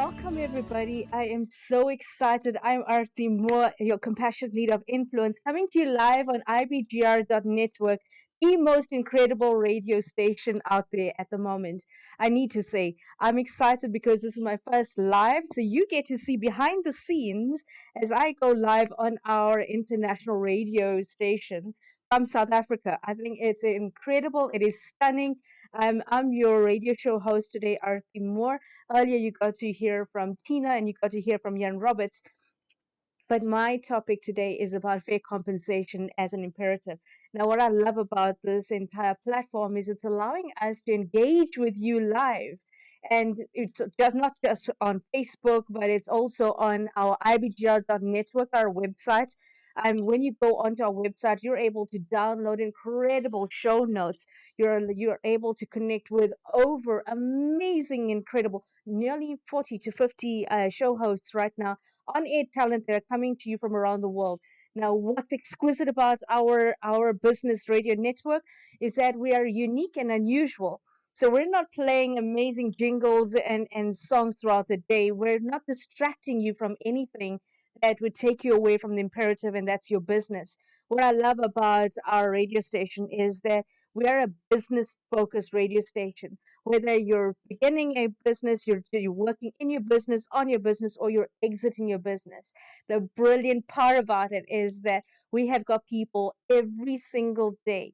Welcome, everybody. I am so excited. I'm Arthie Moore, your compassionate leader of influence, coming to you live on IBGR.network, the most incredible radio station out there at the moment. I need to say, I'm excited because this is my first live, so you get to see behind the scenes as I go live on our international radio station from South Africa. I think it's incredible. It is stunning. I'm your radio show host today, Arthie Moore. Earlier, you got to hear from Tina and you got to hear from Moore-Robberts. But my topic today is about fair compensation as an imperative. Now, what I love about this entire platform is it's allowing us to engage with you live. And it's just not just on Facebook, but it's also on our IBGR.network, our website. And when you go onto our website, you're able to download incredible show notes. You're able to connect with over amazing, incredible, nearly 40 to 50 show hosts right now, on-air talent that are coming to you from around the world. Now, what's exquisite about our business radio network is that we are unique and unusual. So we're not playing amazing jingles and songs throughout the day. We're not distracting you from anything that would take you away from the imperative, and that's your business. What I love about our radio station is that we are a business focused radio station. Whether you're beginning a business, you're working in your business, on your business, or you're exiting your business. The brilliant part about it is that we have got people every single day.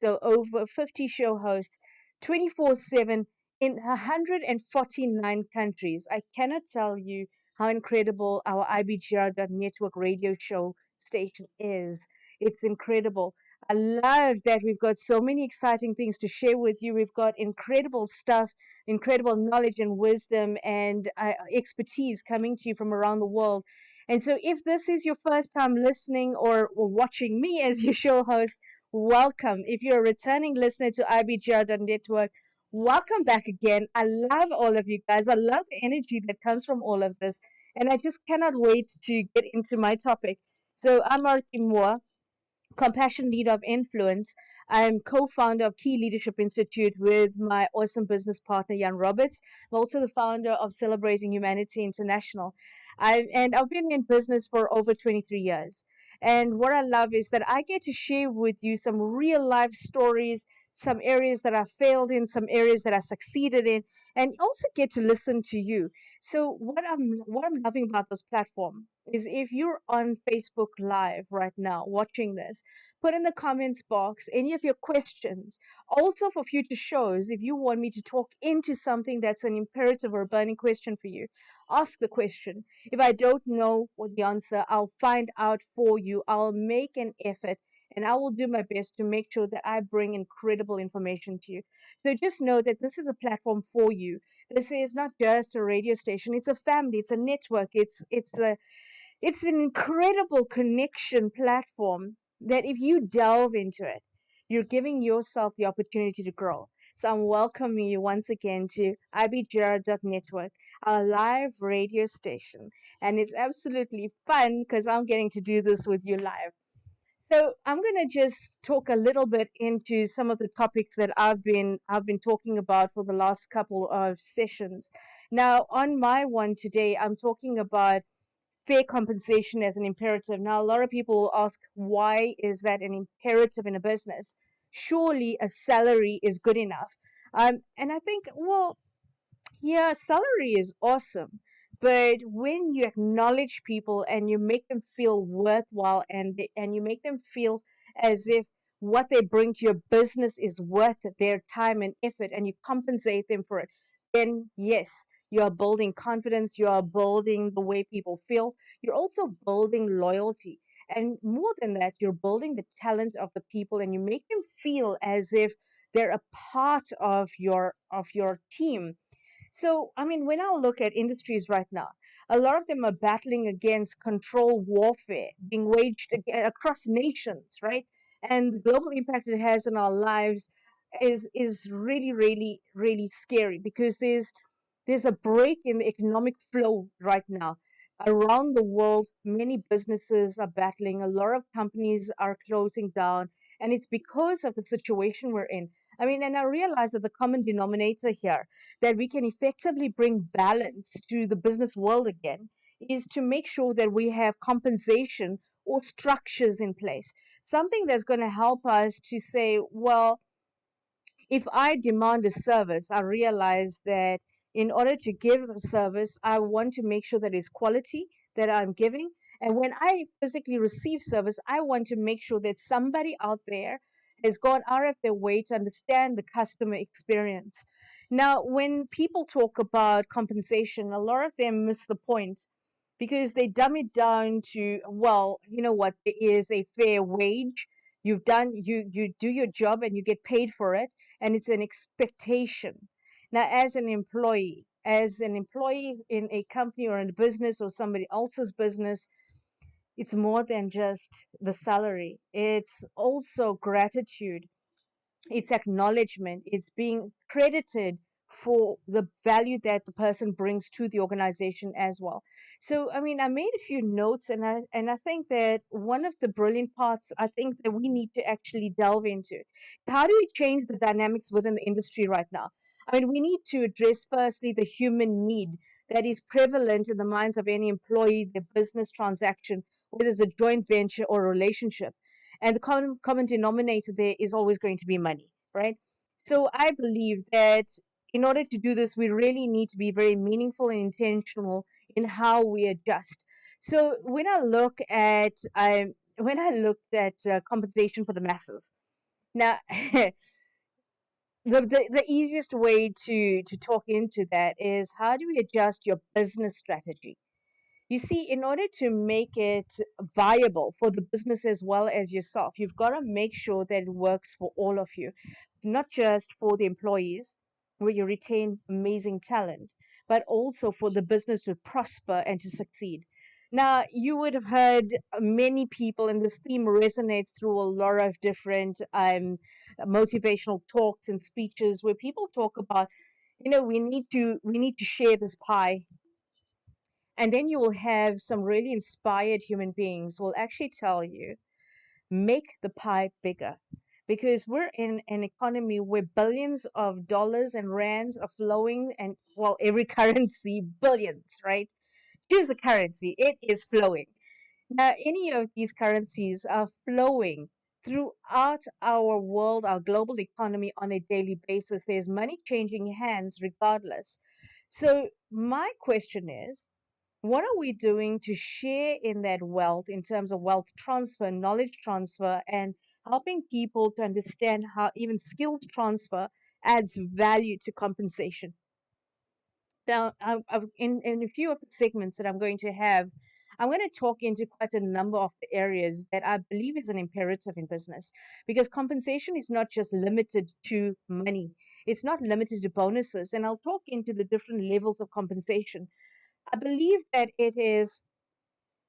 So over 50 show hosts, 24/7 in 149 countries. I cannot tell you how incredible our IBGR.network radio show station is. It's incredible. I love that we've got so many exciting things to share with you. We've got incredible stuff, incredible knowledge and wisdom and expertise coming to you from around the world. And so, if this is your first time listening or watching me as your show host, welcome. If you're a returning listener to IBGR.network, welcome back again. I love all of you guys. I love the energy that comes from all of this. And I just cannot wait to get into my topic. So, I'm Arthie Moore, Compassion Leader of Influence. I'm co-founder of Key Leadership Institute with my awesome business partner, Moore-Robberts. I'm also the founder of Celebrating Humanity International. I've been in business for over 23 years. And what I love is that I get to share with you some real life stories, some areas that I failed in, some areas that I succeeded in, and also get to listen to you. So what I'm loving about this platform is if you're on Facebook Live right now watching this, put in the comments box any of your questions. Also for future shows, if you want me to talk into something that's an imperative or a burning question for you, ask the question. If I don't know what the answer, I'll find out for you. I'll make an effort and I will do my best to make sure that I bring incredible information to you. So just know that this is a platform for you. This is not just a radio station, it's a family, it's a network, it's an incredible connection platform that if you delve into it, you're giving yourself the opportunity to grow. So I'm welcoming you once again to IBGR.network, our live radio station. And it's absolutely fun because I'm getting to do this with you live. So I'm going to just talk a little bit into some of the topics that I've been talking about for the last couple of sessions. Now, on my one today, I'm talking about fair compensation as an imperative. Now, a lot of people will ask, why is that an imperative in a business? Surely a salary is good enough. And I think, well, yeah, salary is awesome. But when you acknowledge people and you make them feel worthwhile and you make them feel as if what they bring to your business is worth their time and effort and you compensate them for it, then yes, you are building confidence, you are building the way people feel, you're also building loyalty. And more than that, you're building the talent of the people and you make them feel as if they're a part of your team. So, I mean, when I look at industries right now, a lot of them are battling against control warfare being waged across nations, right? And the global impact it has on our lives is really, really, really scary because there's a break in the economic flow right now. Around the world, many businesses are battling. A lot of companies are closing down, and it's because of the situation we're in. I mean, and I realize that the common denominator here that we can effectively bring balance to the business world again is to make sure that we have compensation or structures in place, something that's going to help us to say, well, if I demand a service, I realize that in order to give a service, I want to make sure that it's quality that I'm giving. And when I physically receive service, I want to make sure that somebody out there has gone out of their way to understand the customer experience. Now, when people talk about compensation, a lot of them miss the point because they dumb it down to, well, you know what, there is a fair wage. You do your job and you get paid for it, and it's an expectation. Now, as an employee in a company or in a business or somebody else's business, it's more than just the salary. It's also gratitude, it's acknowledgement, it's being credited for the value that the person brings to the organization as well. So I mean, I made a few notes, and I think that one of the brilliant parts I think that we need to actually delve into, how do we change the dynamics within the industry right now? I mean, we need to address firstly the human need that is prevalent in the minds of any employee, the business transaction, whether it's a joint venture or a relationship, and the common denominator there is always going to be money, right? So I believe that in order to do this, we really need to be very meaningful and intentional in how we adjust. So when I looked at compensation for the masses, now the easiest way to talk into that is, how do we adjust your business strategy? You see, in order to make it viable for the business as well as yourself, you've got to make sure that it works for all of you, not just for the employees, where you retain amazing talent, but also for the business to prosper and to succeed. Now, you would have heard many people, and this theme resonates through a lot of different motivational talks and speeches where people talk about, we need to share this pie. And then you will have some really inspired human beings will actually tell you, make the pie bigger. Because we're in an economy where billions of dollars and rands are flowing, and well, every currency, billions, right? Choose a currency, it is flowing. Now, any of these currencies are flowing throughout our world, our global economy on a daily basis. There's money changing hands regardless. So, my question is, what are we doing to share in that wealth in terms of wealth transfer, knowledge transfer, and helping people to understand how even skills transfer adds value to compensation? Now, in a few of the segments that I'm going to have, I'm going to talk into quite a number of the areas that I believe is an imperative in business, because compensation is not just limited to money. It's not limited to bonuses. And I'll talk into the different levels of compensation. I believe that it is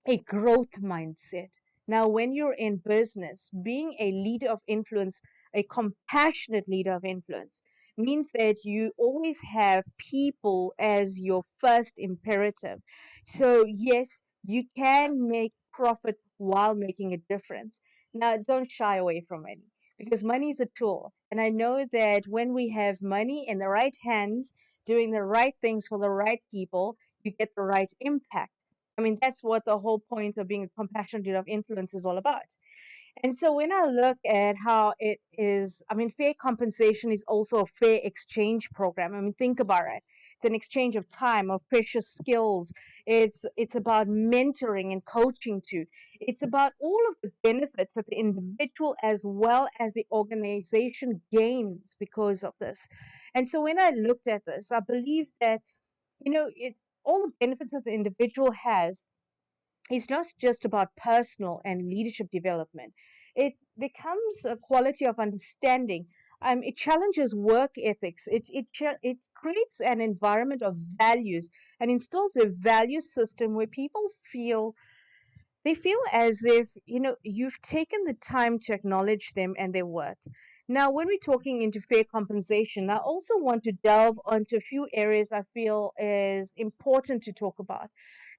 a growth mindset. Now, when you're in business, being a leader of influence, a compassionate leader of influence, means that you always have people as your first imperative. So, yes, you can make profit while making a difference. Now, don't shy away from money, because money is a tool. And I know that when we have money in the right hands, doing the right things for the right people, you get the right impact. I mean, that's what the whole point of being a compassionate leader of influence is all about. And so when I look at how it is, I mean, fair compensation is also a fair exchange program. I mean, think about it. It's an exchange of time, of precious skills. It's about mentoring and coaching too. It's about all of the benefits that the individual as well as the organization gains because of this. And so when I looked at this, I believe that, it all the benefits that the individual has, it's not just about personal and leadership development. It becomes a quality of understanding. It challenges work ethics. It creates an environment of values and instills a value system where people feel as if you've taken the time to acknowledge them and their worth. Now, when we're talking into fair compensation, I also want to delve onto a few areas I feel is important to talk about.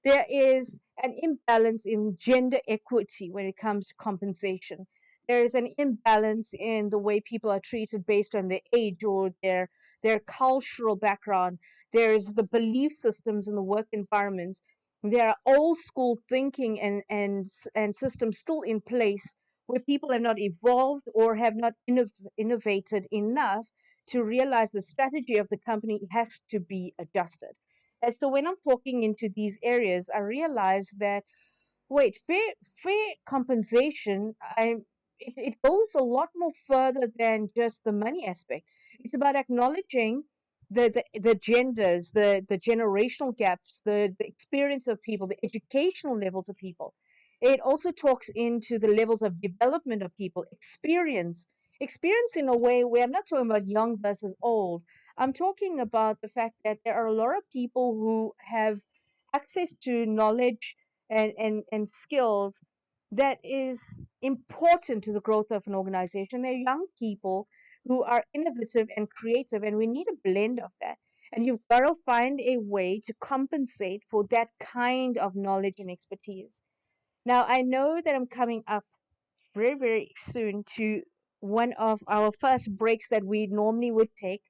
There is an imbalance in gender equity when it comes to compensation. There's an imbalance in the way people are treated based on their age or their cultural background. There's the belief systems in the work environments. There are old school thinking and systems still in place where people have not evolved or have not innovated enough to realize the strategy of the company has to be adjusted. And so when I'm talking into these areas, I realize that wait, fair compensation, it goes a lot more further than just the money aspect. It's about acknowledging the genders, the generational gaps, the experience of people, the educational levels of people. It also talks into the levels of development of people, experience in a way where I'm not talking about young versus old. I'm talking about the fact that there are a lot of people who have access to knowledge and skills that is important to the growth of an organization. They're young people who are innovative and creative, and we need a blend of that. And you've got to find a way to compensate for that kind of knowledge and expertise. Now, I know that I'm coming up very, very soon to one of our first breaks that we normally would take.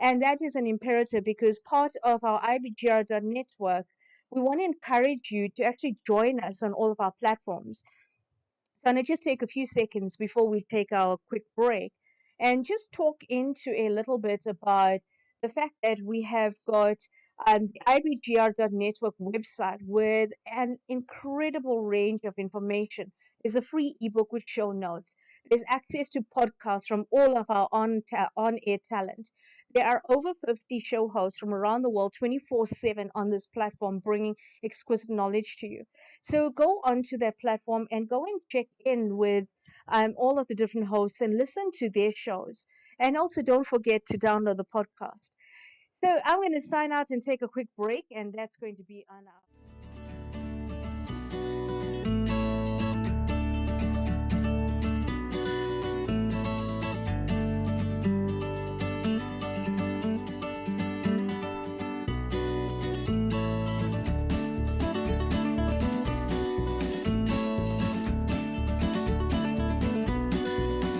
And that is an imperative because part of our IBGR network, we want to encourage you to actually join us on all of our platforms. So I'm going to just take a few seconds before we take our quick break and just talk into a little bit about the fact that we have got the IBGR.network website with an incredible range of information. There's a free ebook with show notes. There's access to podcasts from all of our on-air talent. There are over 50 show hosts from around the world 24/7 on this platform bringing exquisite knowledge to you. So go onto that platform and go and check in with all of the different hosts and listen to their shows. And also don't forget to download the podcast. So I'm going to sign out and take a quick break, and that's going to be on our.